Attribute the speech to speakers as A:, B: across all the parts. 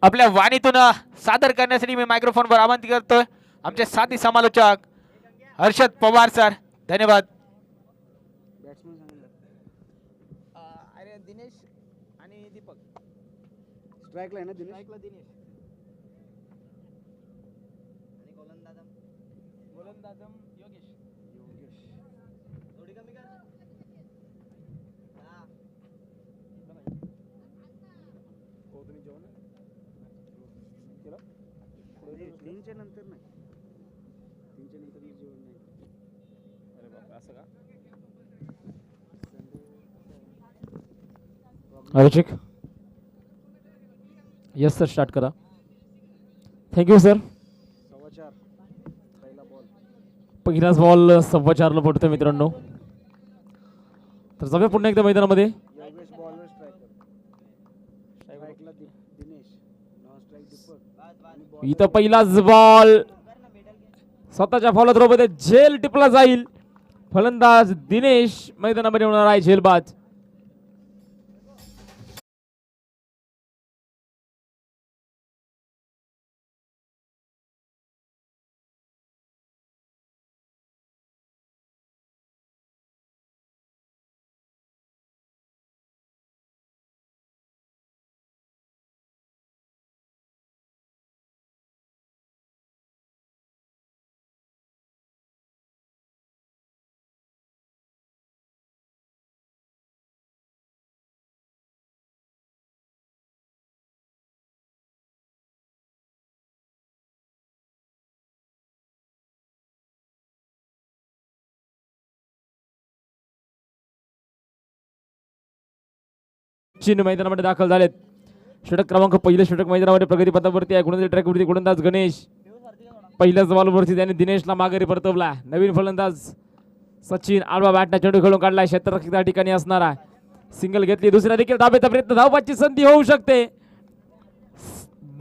A: आपल्या वाणीतून सादर करण्यासाठी मी मायक्रोफोनवर आमंत्रित करतोय आमचे साथी समालोचक हर्षद पवार सर. धन्यवाद.
B: अरे दिनेश आणि दीपक स्ट्राईकला आहे ना. दिनेश आणि गोलंदाजम योगेश थोडी कमी कर. तुम्ही जेवण केलं? तीनच्या नंतर नाही. तीनच्या नंतर जेवण नाही. अरे बापरे, असं का?
C: अभिषेक यस सर, स्टार्ट करा. Thank you sir.
B: सव्वा पहिला बॉल.
C: पहिलाच बॉल 4.25ला पडतो मित्रांनो. तर जाऊया पुन्हा एकदा मैदानामध्ये.
B: योगेश बॉलवर स्ट्राईकला दिनेश, नॉन स्ट्राईक दीपक.
C: इथं पहिलाच बॉल स्वतःच्या फॉलो थ्रो मध्ये झेल टिपला जाईल. फलंदाज दिनेश मैदानामध्ये होणार आहे झेलबाज. चीन मैदानामध्ये दाखल झालेत. षटक क्रमांक पहिले षटक मैदानामध्ये प्रगती पथावरती आहे. गोलंदाज ट्रॅकवरती गोलंदाज गणेश. पहिल्याच बॉलवरती त्याने दिनेशला माघारी परतवला. नवीन फलंदाज सचिन आडवा बॅटने चेंडू खेळून काढला. क्षेत्ररक्षक त्या ठिकाणी असणार आहे. सिंगल घेतली. दुसऱ्या देखील धाब्याचा प्रयत्न. धावपाची संधी होऊ शकते.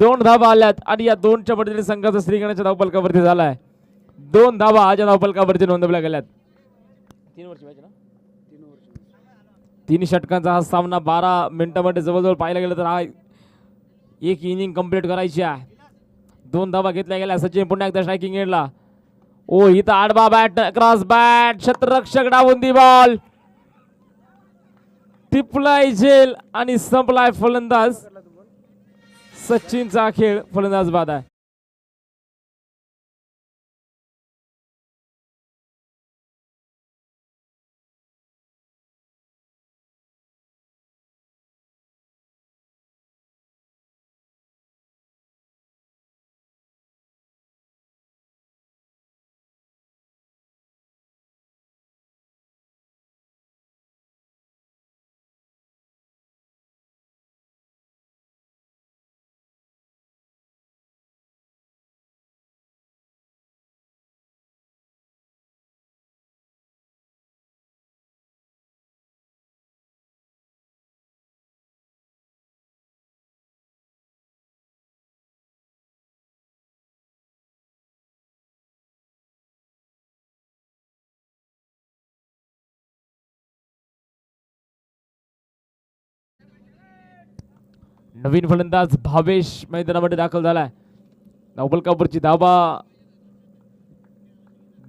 C: 2 धावा आल्यात आणि या 2च्या मदतीने संघाचा श्रीगणाच्या धावपलकावरती झालाय. 2 धावा आजच्या धावपलकावरती नोंदवल्या गेल्यात. 3 वर्ष मॅच ना. 3 षटकांचा हा सामना 12 मिनिटांमध्ये जवळजवळ पाहायला गेलं तर हा एक इनिंग कंप्लीट करायची आहे. 2 धावा घेतल्या गेल्या. सचिन पुन्हा एकदा स्ट्रायकिंग एंडला. ओ इथं आडवा बॅट, क्रॉस बॅट, क्षेत्ररक्षक डावून बॉल टिपलाय झेल आणि संपलाय फलंदाज सचिनचा खेळ. फलंदाज बाद आहे. नवीन फलंदाज भावेश मैदानामध्ये दाखल झालाय. धावपलकावरची धावा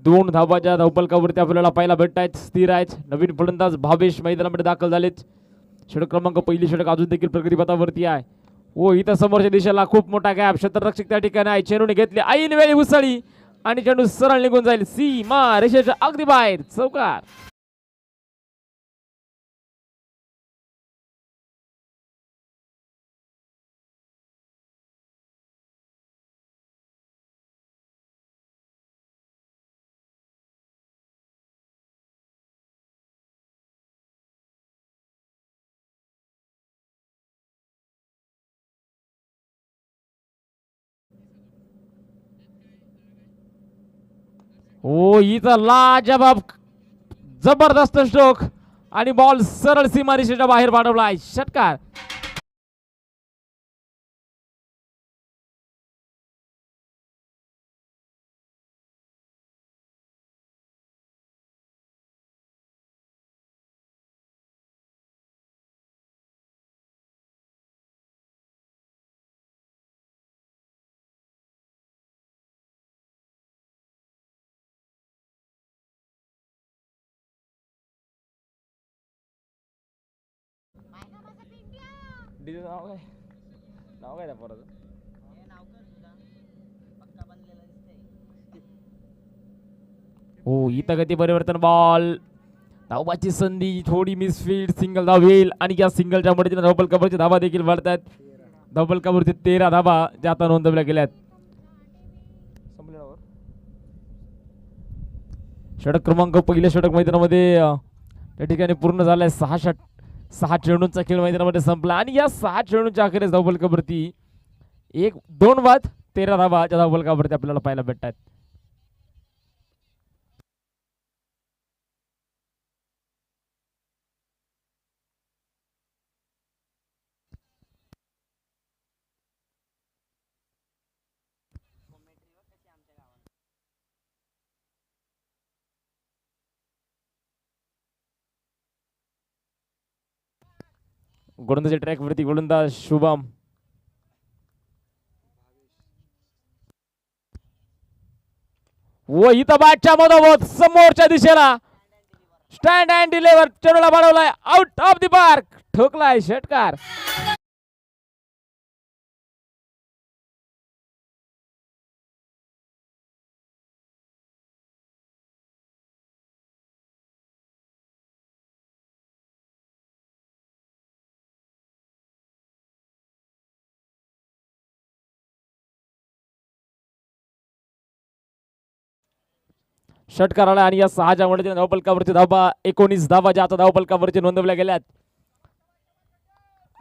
C: 2 धावाच्या धावपलकावरती आपल्याला पाहायला भेटत आहेत. स्थिर आहेत. नवीन फलंदाज भावेश मैदानामध्ये दाखल झालेत. षटक क्रमांक पहिली षटक अजून देखील प्रगतीपथावरती आहे. ओ इथं समोरच्या दिशेला खूप मोठा गॅप. क्षेत्ररक्षक त्या ठिकाणी आहे. चेंडूने घेतली. ऐन वेळी उसळी आणि चेंडू सरळ निघून जाईल. सीमा रेषेच्या अगदी बाहेर. चौकार. ओ इथं लाजबाब जबरदस्त स्ट्रोक आणि बॉल सरळ सीमारेषेच्या बाहेर पाठवलाय. षटकार. डीजे नाव काय नाव काय त्या पोराचं हो इथं गती परिवर्तन बॉल धावबाची संधी थोडी मिसफील्ड सिंगल धाव येईल आणि या सिंगलच्या मदतीने डबल कव्हरची धाबा देखील वाढतात डबल कव्हरचे 13 धाबा ज्या आता नोंदवल्या गेल्यात षटक क्रमांक पहिल्या षटक मैदानामध्ये त्या ठिकाणी पूर्ण झालाय 6 चेंडूंचा खेळ मैदानामध्ये संपला आणि या 6 चेंडूंच्या अखेरीस डबल कव्हरती 1-2 बाद 13 धाबा ज्या डबल कव्हरती आपल्याला पाहायला भेटतात गोलंदाजी ट्रॅक वरती गोलंदाज शुभम व इथं बॅटच्या मधोमध समोरच्या दिशेला स्टँड अँड डिलेवर चेंडूला बाळवलाय आउट ऑफ द पार्क ठोकलाय षटकार षटकाराला आणि या 6च्या मदतीने धावपलकावरची धावा 19 धावा ज्या आता धावपलकावरची नोंदवल्या गेल्यात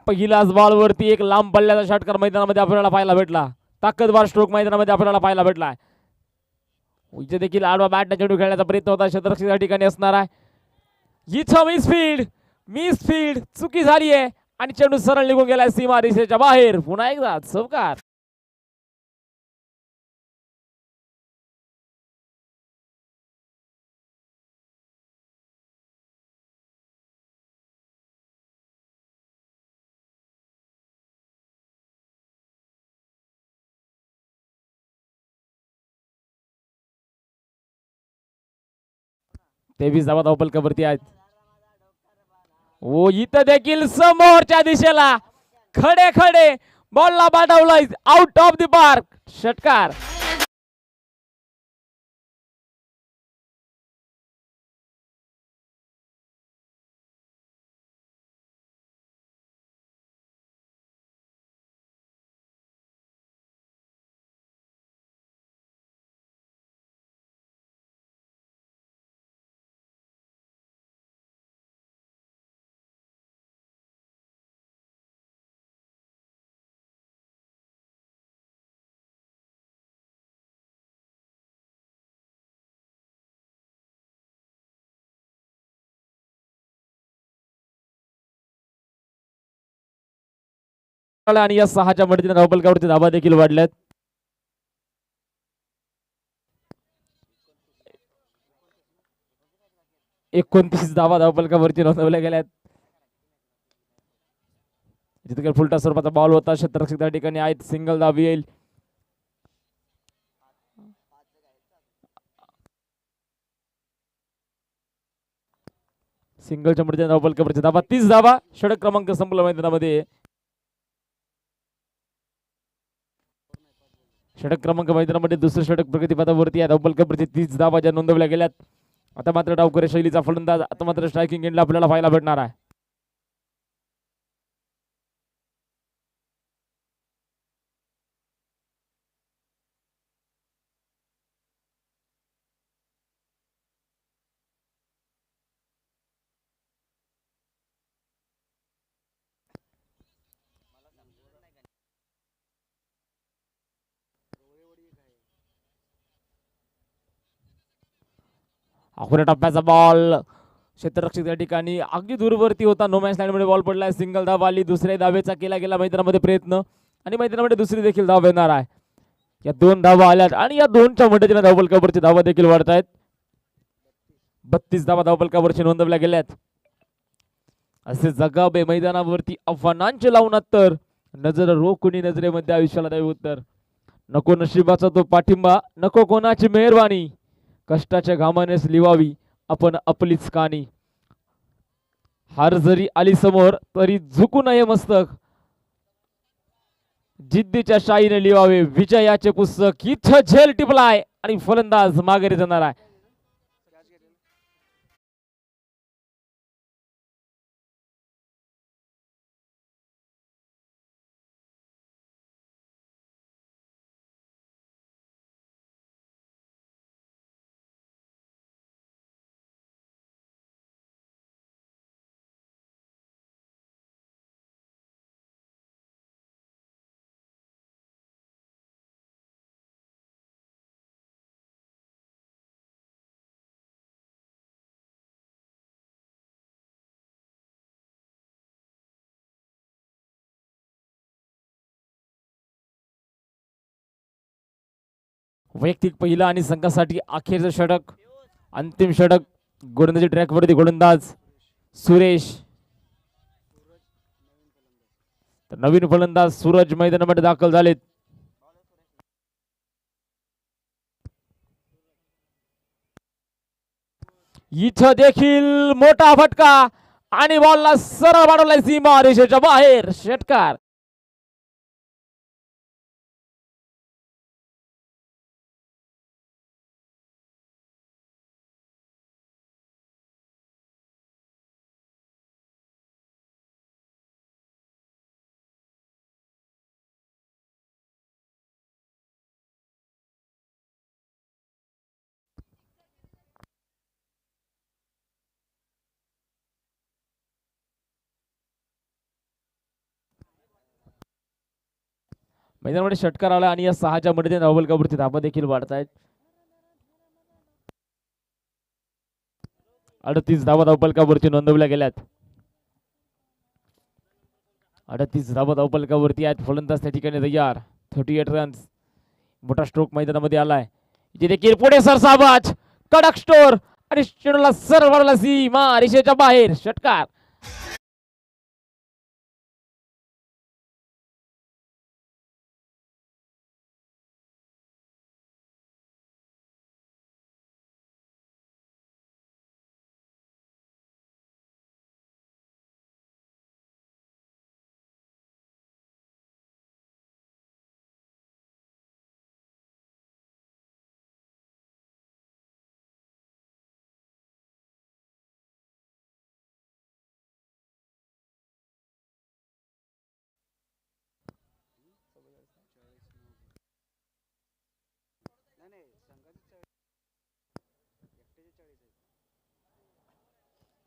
C: पहिल्याच बॉलवरती एक लांब पल्ल्याचा षटकार मैदानामध्ये आपल्याला पाहायला भेटला ताकदवार स्ट्रोक मैदानामध्ये आपल्याला पाहायला भेटला इथे देखील आडवा बॅटने चेंडू खेळण्याचा प्रयत्न होता क्षेत्ररक्षक या ठिकाणी असणार आहे इथं मिसफील्ड चुकी झाली आहे आणि चेंडू सरळ निघून गेलाय सीमा रेषेच्या बाहेर पुन्हा एकदा चौकार तेवीस धावा धावपलकावरती आहेत ओ इथं देखील समोरच्या दिशेला खडे बॉलला पाठवलाय आउट ऑफ द पार्क षटकार आणि या 6च्या मदतीने धावपलकावरती धाबा देखील वाढल्यात एकोणतीस धावा धावपलकावरती नोंदवल्या गेल्यात जिथे फुलटा स्वरूपाचा बॉल होता क्षेत्ररक्षक त्या ठिकाणी आहेत सिंगल धाव येईल सिंगलच्या मदतीने धावपलकावरती धाबा 30 धावा षटक क्रमांक संपला मैदानामध्ये षटक क्रमांक मैदानामध्ये दुसरे षटक प्रगतीपथावरती आहे धावपलकावरती 30 धावा ज्या नोंदवल्या गेल्यात आता मात्र डावकरी शैलीचा फलंदाज आता मात्र स्ट्रायकिंग एंडला आपल्याला पाहायला भेटणार आहे अखोऱ्या टप्प्याचा बॉल क्षेत्ररक्षक त्या ठिकाणी अगदी दूरवरती होता नो मॅच लाईन मध्ये बॉल पडलाय सिंगल धाव आली दुसऱ्या धावेचा केला गेला मैदानामध्ये प्रयत्न आणि मैदानामध्ये दुसरी देखील धाव येणार आहे या 2 धावा आल्यात आणि या 2च्या मदतीने धावपलकावरची धावा देखील वाढत आहेत 32 धावा धावपलकावरची नोंदवल्या गेल्यात असे जगाबे मैदानावरती आव्हानांचे लावून तर नजर रोखुनी नजरेमध्ये आयुष्याला द्यावे उत्तर नको नशिबाचा तो पाठिंबा नको कोणाची मेहरबानी कष्टाच्या घामानेच लिवावी आपण आपलीच कानी हार जरी आली समोर तरी झुकू नये मस्तक जिद्दीच्या शाईने लिहावे विजयाचे पुस्तक. इथं झेल टिपलाय आणि फलंदाज माघारी जाणार आहे. वैयक्तिक पहिला आणि संघासाठी अखेरचं षटक, अंतिम षटक. गोलंदाजी ट्रॅकवरती गोलंदाज सुरेश, तर नवीन फलंदाज सूरज मैदानामध्ये दाखल झालेत. इथं देखील मोठा फटका आणि बॉलला सरळ पाडवलाय सीमा रेषेच्या बाहेर. षटकार. मैदानामध्ये षटकार आला आणि या 6च्या मध्ये धावफलकावरती धाबा देखील वाढतायत. 38 धावा धावफलकावरती नोंदवल्या गेल्यात. 38 धावा धावफलकावरती आहेत. फलंदाज त्या ठिकाणी तयार. 38 रन्स. मोठा स्ट्रोक मैदानामध्ये आलाय. इथे देखील पुढे सरसाबाज कडक स्टोर आणि चेंडूला सरळ वाढवला सीमा रेषेच्या बाहेर. षटकार.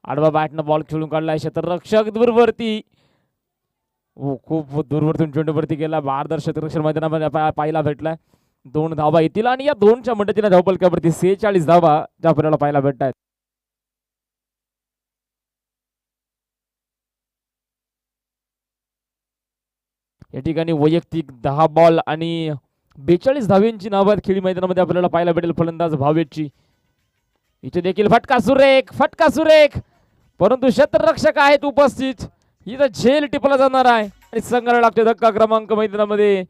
C: आडवा बॅटनं बॉल खेळून काढलाय. क्षेत्ररक्षक दूरवरती, खूप दूरवरतून चेंडूवरती गेला. भारदर क्षेत्ररक्षण मैदानामध्ये पाहायला भेटलाय. 2 धावा येतील आणि या 2च्या मदतीने धावफलकावरती 46 धावा ज्या आपल्याला पाहायला भेटत आहेत. या ठिकाणी वैयक्तिक 10 बॉल आणि 42 धाव्यांची नावात खेळी मैदानामध्ये आपल्याला पाहायला भेटेल फलंदाज भावेशची. इथे देखील फटका सुरेख, फटका सुरेख, परंतु क्षेत्ररक्षक आहेत उपस्थित. इथं झेल टिपला जाणार आहे आणि संघाला लागतो धक्का क्रमांक मैदानामध्ये.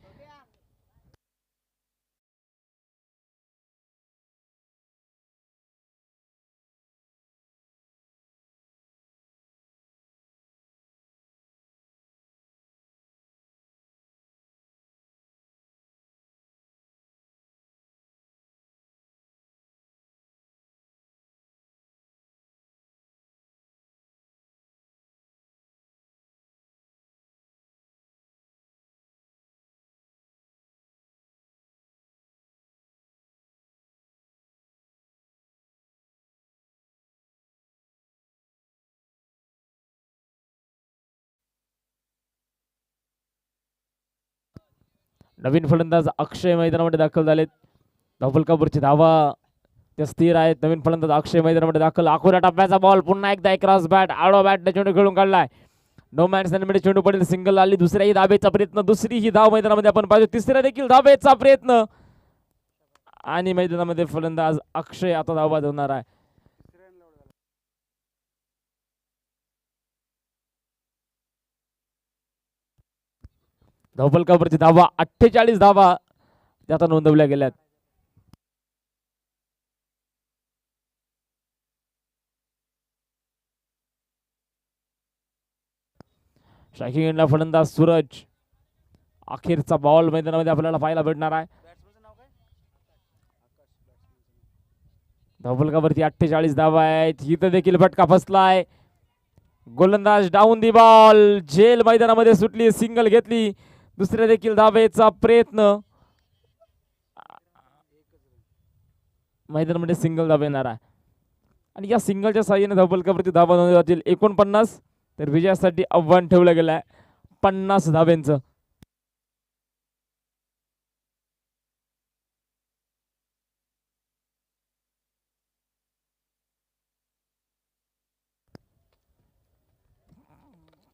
C: नवीन फलंदाज अक्षय मैदानामध्ये दाखल झालेत. धावफलकावरची धावा त्या स्थिर आहेत. नवीन फलंदाज अक्षय मैदानामध्ये दाखल. अखोऱ्या टप्प्याचा बॉल पुन्हा एकदा क्रॉस बॅट, आडवा बॅटने चेंडू खेळून काढलाय. नो मॅन मध्ये चेंडू पडेल. सिंगल आली. दुसऱ्याही धाबेचा प्रयत्न, दुसरीही धाव मैदानामध्ये आपण पाहिजे. तिसऱ्या देखील धाबेचा प्रयत्न आणि मैदानामध्ये फलंदाज अक्षय आता धावा होणार आहे. धावफलकावरची धावा 48 धावा त्यात नोंदवल्या गेल्यात. स्ट्रायकिंग एंडला फलंदाज सूरज, अखेरचा बॉल मैदानामध्ये आपल्याला पाहायला भेटणार आहे. धावफलकावरती 48 धावा आहेत. इथं देखील फटका फसलाय. गोलंदाज डाऊन दी बॉल. झेल मैदानामध्ये सुटली. सिंगल घेतली. दुसऱ्या देखील धावेचा प्रयत्न. मैदानामध्ये सिंगल धावा येणार आहे आणि या सिंगलच्या साहाय्याने धावफलकावरती धावा नोंदवल्या जातील 49. तर विजयासाठी आव्हान ठेवलं गेलं आहे 50 धाव्यांचं.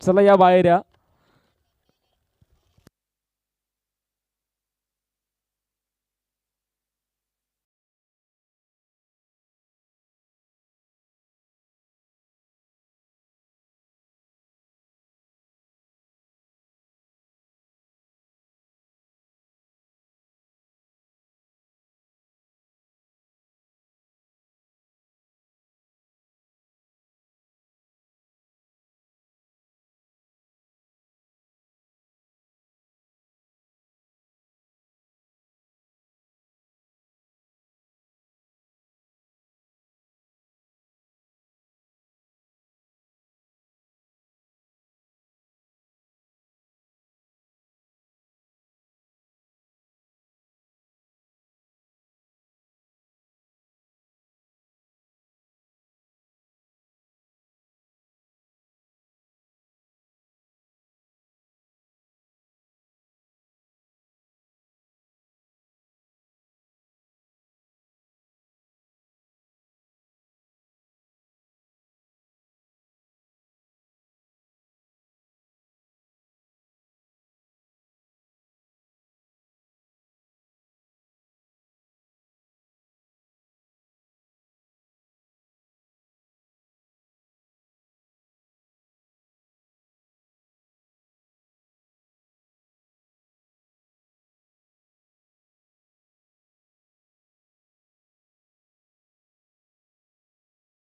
C: चला या बाहेर या.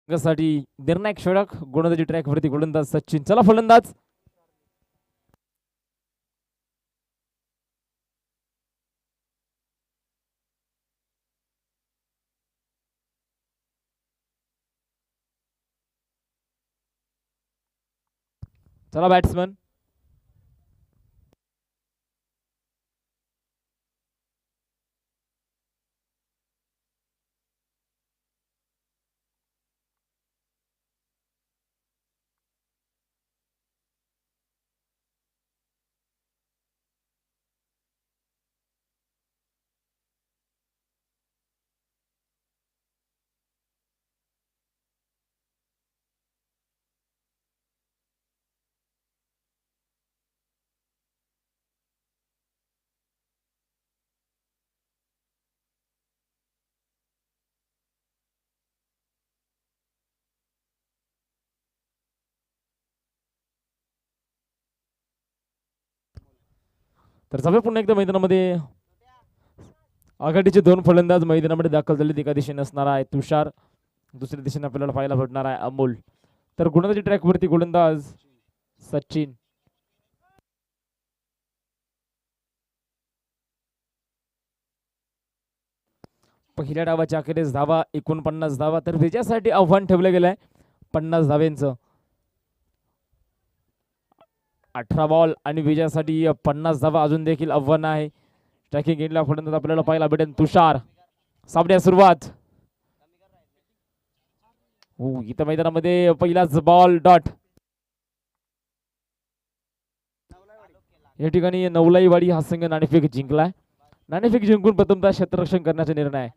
C: साठी निर्णायक षटक. गोलंदाजी ट्रॅक वरती गोलंदाज सचिन. चला फलंदाज. चला बॅट्समन. तर जाऊया पुन्हा एकदा मैदानामध्ये. आघाडीचे 2 फलंदाज मैदानामध्ये दाखल झाले. एका दिशेने असणार आहे तुषार. दुसऱ्या दिशेने आपल्याला पाहायला भेटणार आहे अमोल. तर गोलंदाजी ट्रॅक वरती गोलंदाज सचिन. पहिल्या डावाच्या अखेरीस धावा 49 धावा. तर विजयासाठी आव्हान ठेवलं गेलं आहे 50 धाव्यांचं. 18 बॉल आणि विजयासाठी 50 धावा अजून देखील आव्हान आहे. स्ट्रायकिंग एंडला फलंदाज आपल्याला पाहायला भेटेल तुषार. सामन्या सुरुवात. इथं मैदानामध्ये पहिलाच बॉल डॉट. या ठिकाणी नवलाईवाडी हा संघ नाणेफेक जिंकलाय. नाणेफेक जिंकून प्रथमतः क्षेत्ररक्षण करण्याचा निर्णय आहे.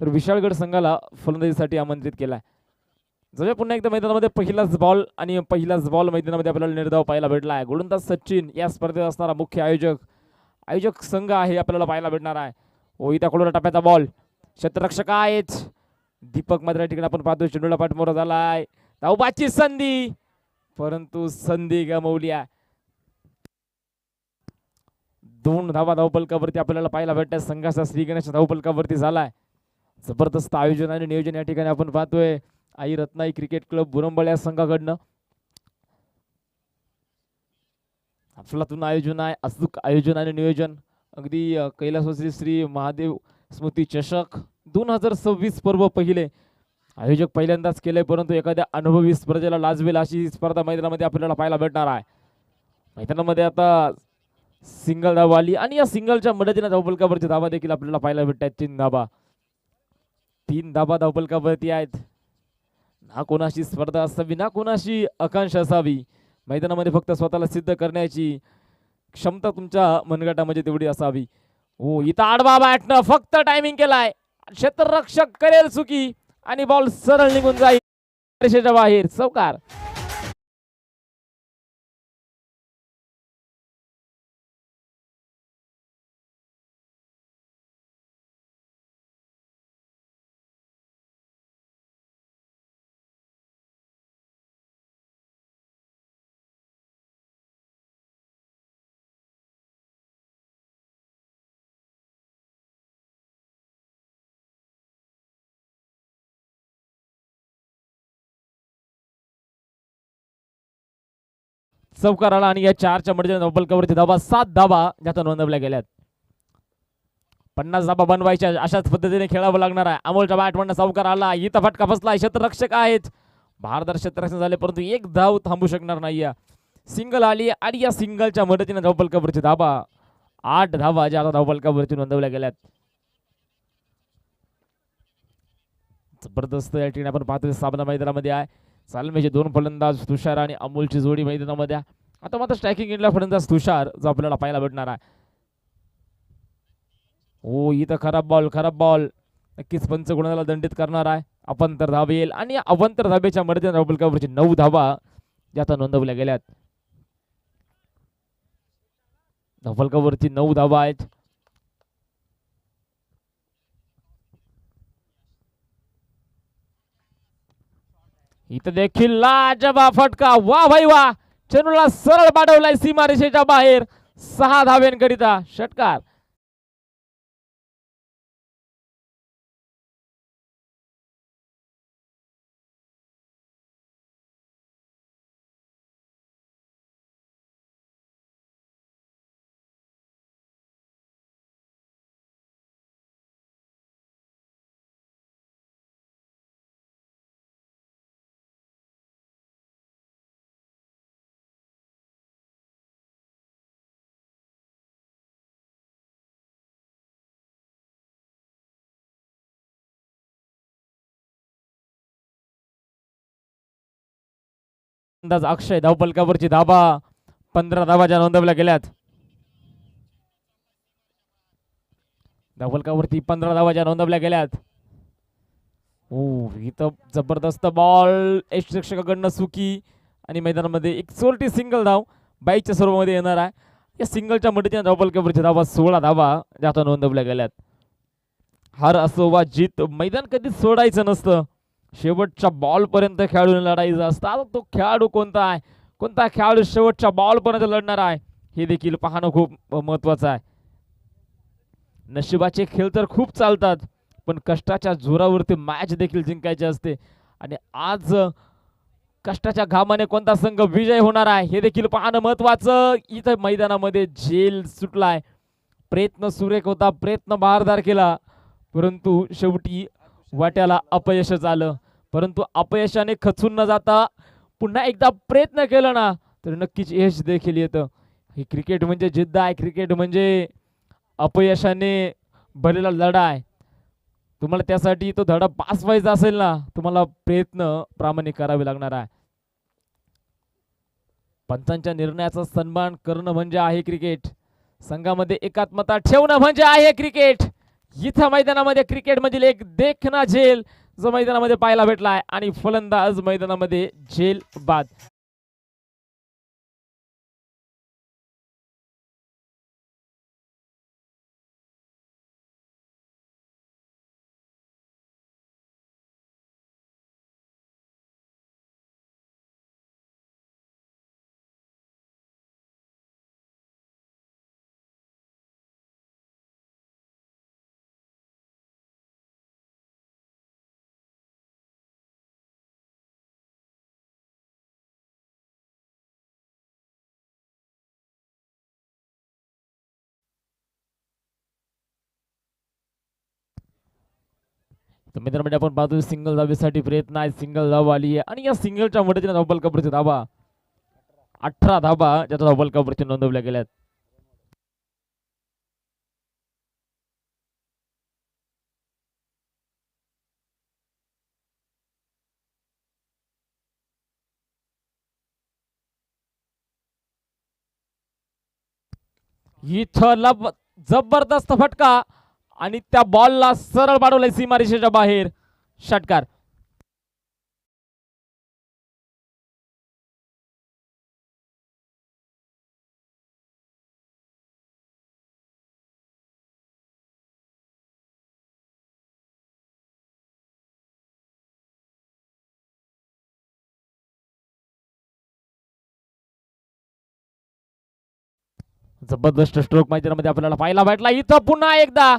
C: तर विशाळगड संघाला फलंदाजीसाठी आमंत्रित केलाय. जवळ पुन्हा एकदा मैदानामध्ये पहिलाच बॉल आणि पहिलाच बॉल मैदानामध्ये आपल्याला निर्धाव पाहायला भेटला आहे. गोलंदाज सचिन या स्पर्धेत असणारा मुख्य आयोजक संघ आहे आपल्याला पाहायला भेटणार आहे. इथं कडोरा टप्प्याचा बॉल. क्षेत्ररक्षक आहेत दीपक. मात्र या ठिकाणी आपण पाहतो चेंडूला पाठमोरा झालाय. धावबाची संधी परंतु संधी गमावली आहे. 2 धावा धावपलकावरती आपल्याला पाहायला भेटतात. संघाचा श्री गणेश धावपलकावरती झालाय. जबरदस्त आयोजन आणि नियोजन या ठिकाणी आपण पाहतोय आई रत्नाई क्रिकेट क्लब बुरंबळ या संघाकडनं. अफलातून आयोजन आहे, अचूक आयोजन आणि नियोजन. अगदी कैलासवासी श्री महादेव स्मृती चषक 2026 पर्व पहिले आयोजक पहिल्यांदाच केलंय, परंतु एखाद्या अनुभवी स्पर्धेला लाजवेल अशी ही स्पर्धा मैदानामध्ये आपल्याला पाहायला भेटणार आहे. मैदानामध्ये आता सिंगल धावा आली आणि या सिंगलच्या मदतीने धावफलकावरची धावा देखील आपल्याला पाहायला भेटतात. 3 धाबा धावफलकावरती आहेत. ना कोणाशी स्पर्धा असावी, ना कोणाशी आकांक्षा असावी. मैदानामध्ये फक्त स्वतःला सिद्ध करण्याची क्षमता तुमच्या मनगटामध्ये तेवढी असावी. हो, इथं आडवा बॅटनं फक्त टायमिंग केलाय. क्षेत्ररक्षक करेल चुकी आणि बॉल सरळ निघून जाईल रेषेच्या बाहेर. चौकार. चौकार आला आणि या 4च्या मर्जीने धावफलकावरती धावा 7 धावा ज्यात नोंदवल्या गेल्यात. 50 धाबा बनवायच्या अशाच पद्धतीने खेळावं लागणार आहे. अमोलच्या बॅटमधनं चौकार आला. इथं फटका बसला. क्षेत्ररक्षक आहेत, भारदर्शक क्षेत्ररक्षण झाले, परंतु एक धाव थांबू शकणार नाही. सिंगल आली आणि या सिंगलच्या मदतीने धावफलकावरची धावा 8 धावा ज्या आता धावफलकावरती नोंदवल्या गेल्यात. जबरदस्त या ठिकाणी आपण पाहतोय सामना मैदानामध्ये आहे. सालमेचे 2 फलंदाज तुषार आणि अमोलची जोडी मैदानामध्ये. आता मात्र स्ट्रायकिंग एंडला फलंदाज तुषार जो आपल्याला पाहायला भेटणार आहे. हो, इथं खराब बॉल नक्कीच पंच गुणाला दंडित करणार आहे. अवंतर धाव येईल आणि अवंतर धाबेच्या मदतीने धावफलकावरची 9 धावा ज्या आता नोंदवल्या गेल्यात. धावफलकावरती 9 धावा आहेत. इथं देखील लाजवाब फटका. वा भाई वा, चेंडूला सरळ पाठवलाय सीमारेषेच्या बाहेर 6 धाव्यांकरिता षटकार. अंदाज अक्षय धावफलकावरची धावा 15 धावा ज्या नोंदवल्या गेल्यात. धावफलकावरती 15 धावा ज्या नोंदवल्या गेल्यात. हो, इथं जबरदस्त बॉल यष्टिरक्षकाकडनं चुकी आणि मैदानामध्ये एक चोरटी सिंगल धाव बाईकच्या स्वरूपामध्ये येणार आहे. या सिंगलच्या मदतीने धावफलकावरची धावा 16 धावा ज्या आता नोंदवल्या गेल्यात. हार असो वा जीत, मैदान कधीच सोडायचं नसतं. शेवटच्या बॉल पर्यंत खेळाडूने लढायचं असतं. आता तो खेळाडू कोणता आहे, कोणता खेळाडू शेवटच्या बॉल पर्यंत लढणार आहे हे देखील पाहणं खूप महत्वाचं आहे. नशिबाचे खेळ तर खूप चालतात, पण कष्टाच्या जोरावरती मॅच देखील जिंकायची असते. आणि आज कष्टाच्या घामाने कोणता संघ विजय होणार आहे हे देखील पाहणं महत्वाचं. इथं मैदानामध्ये झेल सुटलाय. प्रयत्न सुरेख होता, प्रयत्न बहारदार केला, परंतु शेवटी वाट्याला अपयशच आलं. परंतु अपयशाने खचून न जाता पुन्हा एकदा प्रयत्न केला ना तर नक्कीच यश देखील येतं. हे क्रिकेट म्हणजे जिद्द आहे, क्रिकेट म्हणजे अपयशाने भरलेला लढा आहे. तुम्हाला त्यासाठी तो धडा पास व्हायचा असेल ना, तुम्हाला प्रयत्न प्रामाणिक करावे लागणार आहे. पंचांच्या निर्णयाचा सन्मान करणं म्हणजे आहे क्रिकेट. संघामध्ये एकात्मता ठेवणं म्हणजे आहे क्रिकेट. इथं मैदानामध्ये क्रिकेट मधील एक देखना झेल जो मैदानामध्ये पाहायला भेटलाय आणि फलंदाज मैदानामध्ये झेल बाद. तर मित्रांमध्ये आपण पाहतो सिंगल धावेसाठी प्रयत्न आहे, सिंगल धाव आली आहे आणि या सिंगलच्या मदतीने डबल कव्हरचे धाबा 18 धाबा ज्याचा डबल कव्हरचे नोंदवल्या गेल्यात. इथं जबरदस्त फटका आणि त्या बॉलला सरळ पाडवलंय सीमारेषेच्या बाहेर. षटकार. जबरदस्त स्ट्रोक मैदानामध्ये आपल्याला पाहायला भेटला इथं पुन्हा एकदा,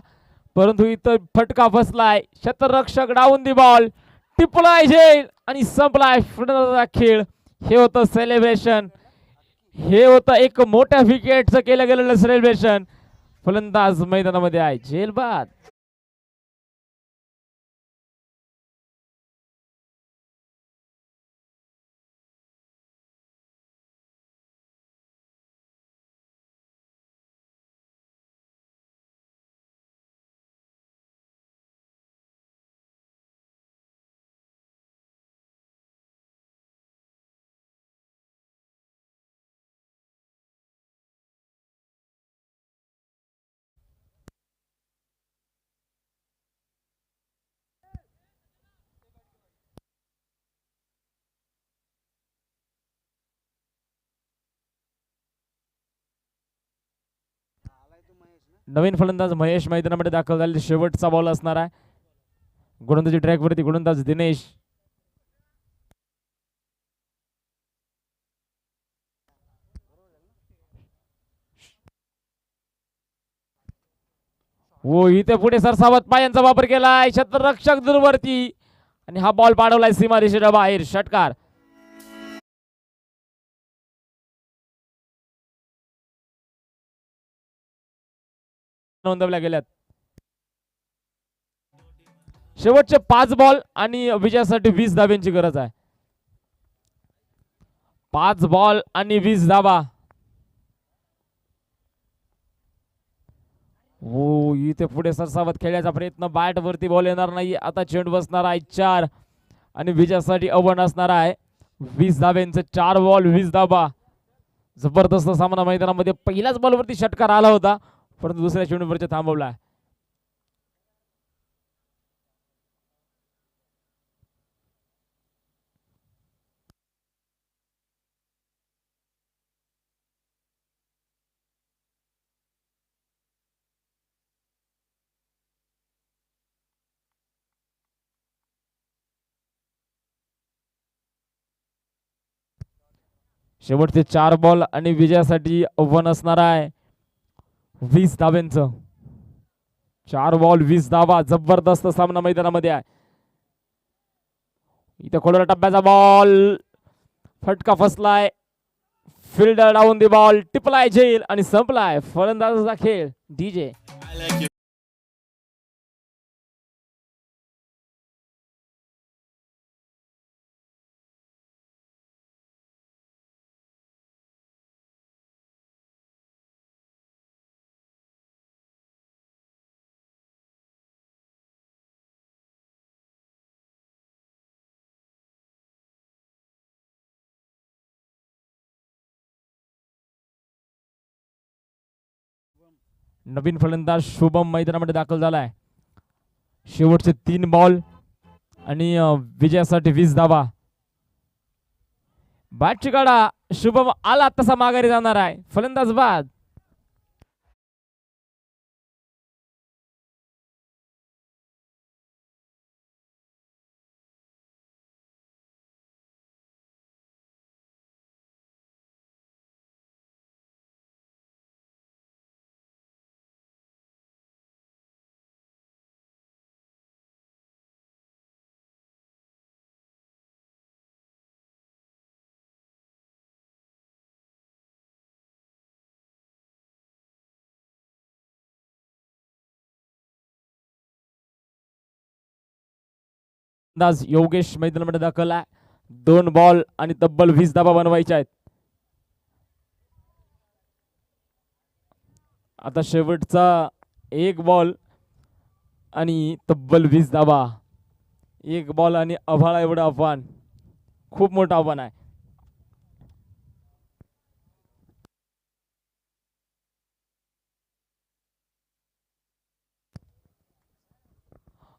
C: परंतु इथं फटका फसलाय. क्षेत्ररक्षक डाऊन दी बॉल, टिपलाय झेल आणि संपलाय खेळ. हे होतं सेलिब्रेशन, हे होतं एक मोठ्या विकेटचं केलं गेलेलं सेलिब्रेशन. फलंदाज मैदानामध्ये आहे, झेल बाद. नवीन फलंदाज महेश मैदानामध्ये दाखल झाले. शेवटचा बॉल असणार आहे. गोलंदाजी ट्रॅक वरती गोलंदाज दिनेश. हो इथे पुढे सरसावत पायांचा वापर केलाय, क्षेत्ररक्षक दूरवरती आणि हा बॉल पाडवलाय सीमारेषेच्या बाहेर. षटकार. नोंदवल्या गेल्यात. शेवटचे 5 बॉल आणि विजयासाठी 20 धाब्यांची गरज आहे. 5 बॉल आणि 20 धाबा. हो इथे पुढे सरसावत खेळण्याचा प्रयत्न, बॅट वरती बॉल येणार नाही. आता चेंडू बसणार आहे 4 आणि विजयासाठी आव्हान असणार आहे 20 धाब्यांचे. 4 बॉल 20 धाबा. जबरदस्त सामना मैदानामध्ये. पहिल्याच बॉलवरती षटकार आला होता, परंतु दुसऱ्या चेंडूवरती थांबवला. शेवटचे 4 बॉल आणि विजयासाठी आव्हान असणार आहे 20 धाब्यांचं. 4 बॉल 20 धाबा. जबरदस्त सामना मैदानामध्ये आहे. इथे खोडला टप्प्याचा बॉल, फटका फसलाय. फिल्डर डाऊन दी बॉल, टिपलाय झेल आणि संपलाय फलंदाजाचा खेळ. डीजे नवीन फलंदाज शुभम मैदानामध्ये दाखल झालाय. शेवटचे 3 बॉल आणि विजयासाठी 20 धाबा. बॅटची काढा. शुभम आला तसा माघारी जाणार आहे. फलंदाज बाद. अंदाज योगेश मैदानामध्ये दाखल आहे. 2 बॉल आणि तब्बल 20 धावा बनवायच्या आहेत. आता शेवटचा 1 बॉल आणि तब्बल 20 धावा. 1 बॉल आणि आभाळा एवढं आव्हान, खूप मोठं आव्हान आहे.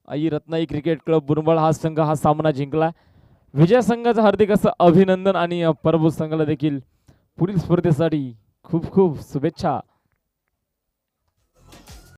C: आई रत्नाई क्रिकेट क्लब बुरंबळ हा संघ हा सामना जिंकला. विजय संघाचं हार्दिक असं अभिनंदन आणि पराभूत संघाला देखील पुढील स्पर्धेसाठी खूप खूप शुभेच्छा.